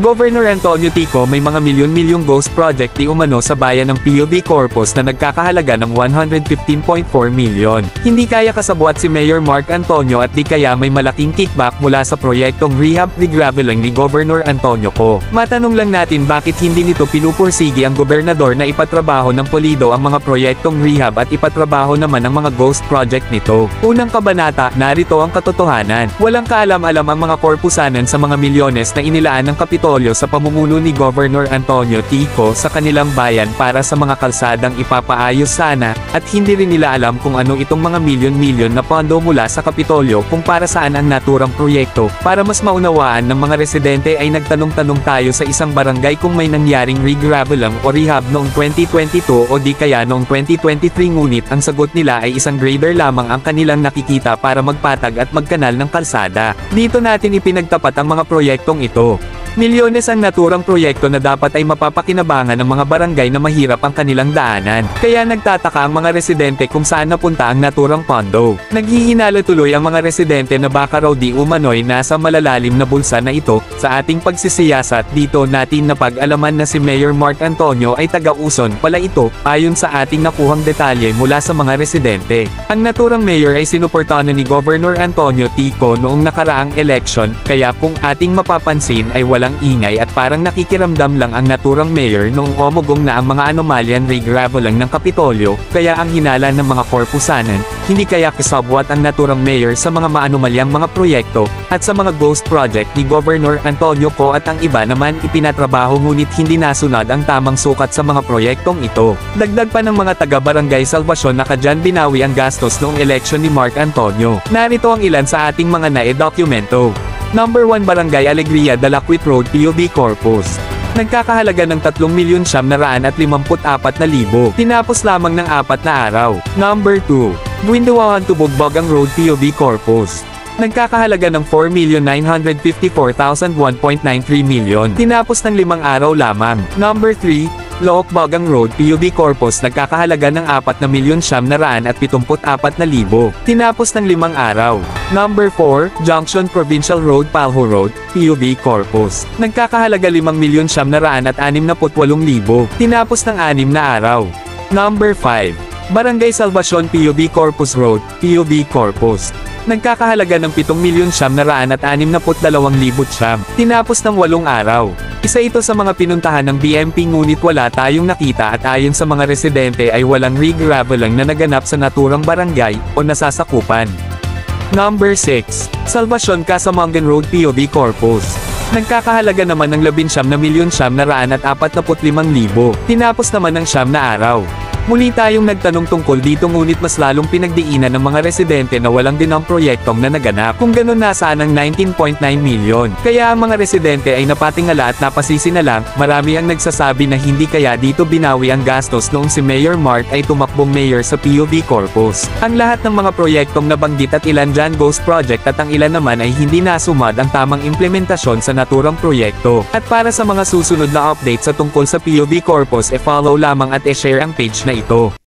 Governor Antonio Tico may mga milyon-milyong ghost project di umano sa bayan ng PUV Corpus na nagkakahalaga ng 115.4 milyon. Hindi kaya kasabwat si Mayor Mark Antonio at di kaya may malaking kickback mula sa proyektong rehab regraveling ni Governor Antonio Co. Matanong lang natin bakit hindi nito pinupursigi ang gobernador na ipatrabaho ng pulido ang mga proyektong rehab at ipatrabaho naman ang mga ghost project nito. Unang kabanata, narito ang katotohanan. Walang kaalam-alam ang mga Corpusanan sa mga milyones na inilaan ng Kapitolyo sa pamumuno ni Governor Antonio Tico sa kanilang bayan para sa mga kalsadang ipapaayos sana, at hindi rin nila alam kung ano itong mga milyon-milyon na pondo mula sa Kapitolyo kung para saan ang naturang proyekto. Para mas maunawaan ng mga residente ay nagtanong-tanong tayo sa isang barangay kung may nangyaring regraveling o rehab noong 2022 o di kaya noong 2023, ngunit ang sagot nila ay isang grader lamang ang kanilang nakikita para magpatag at magkanal ng kalsada. Dito natin ipinagtapat ang mga proyektong ito. Milyones ang naturang proyekto na dapat ay mapapakinabangan ng mga barangay na mahirap ang kanilang daanan. Kaya nagtataka ang mga residente kung saan napunta ang naturang pondo. Naghihinala tuloy ang mga residente na baka raw di umano'y nasa malalalim na bulsa na ito. Sa ating pagsisiyasat dito natin napag-alaman na si Mayor Mark Antonio ay taga-Uson pala ito, ayon sa ating nakuhang detalye mula sa mga residente. Ang naturang mayor ay sinuportahan ni Governor Antonio Tico noong nakaraang election, kaya kung ating mapapansin ay walang ingay at parang nakikiramdam lang ang naturang mayor noong umugong na ang mga anomalyan regraveling ng Kapitolyo, kaya ang hinala ng mga Corpusanan, hindi kaya kasabwat ang naturang mayor sa mga maanomalyang mga proyekto, at sa mga ghost project ni Governor Antonio Co at ang iba naman ipinatrabaho ngunit hindi nasunod ang tamang sukat sa mga proyektong ito. Dagdag pa ng mga taga-barangay Salvacion na kadyan binawi ang gastos noong eleksyon ni Mark Antonio. Narito ang ilan sa ating mga na-dokumento. Number 1 Barangay Alegria Dalakwit Road PUV Corpus. Nagkakahalaga ng 3,954,000. Tinapos lamang ng 4 na araw. Number 2. Buindawahan Tubog-Bagang Road PUV Corpus. Nagkakahalaga ng 4,954,001.93 milyon. Tinapos ng 5 araw lamang. Number 3. Look-Bagang Road PUV Corpus. Nagkakahalaga ng 4,974,000. Tinapos ng 5 araw. Number 4. Junction Provincial Road Palho Road PUV Corpus. Nagkakahalaga 5,768,000. Tinapos ng 6 na araw. Number 5. Barangay Salvacion PUV Corpus Road PUV Corpus. Nagkakahalaga ng 7,762,000. Tinapos ng 8 araw. Isa ito sa mga pinuntahan ng BMP ngunit wala tayong nakita at ayon sa mga residente ay walang regraveling na naganap sa naturang barangay o nasasakupan. Number 6. Salvacion Casamangan Road PUV Corpus. Nagkakahalaga naman ng 19,745,000. Tinapos naman ng 9 na araw. Muli tayong nagtanong tungkol dito ngunit mas lalong pinagdiinan ng mga residente na walang din ang proyektong na naganap. Kung ganun nasaan ang 19.9 milyon. Kaya ang mga residente ay napatingala at napasisi na lang, marami ang nagsasabi na hindi kaya dito binawi ang gastos noong si Mayor Mark ay tumakbong mayor sa PUV Corpus. Ang lahat ng mga proyektong nabanggit at ilan dyan ghost project at ang ilan naman ay hindi nasumad ang tamang implementasyon sa naturang proyekto. At para sa mga susunod na update sa tungkol sa PUV Corpus follow lamang at share ang page na ito.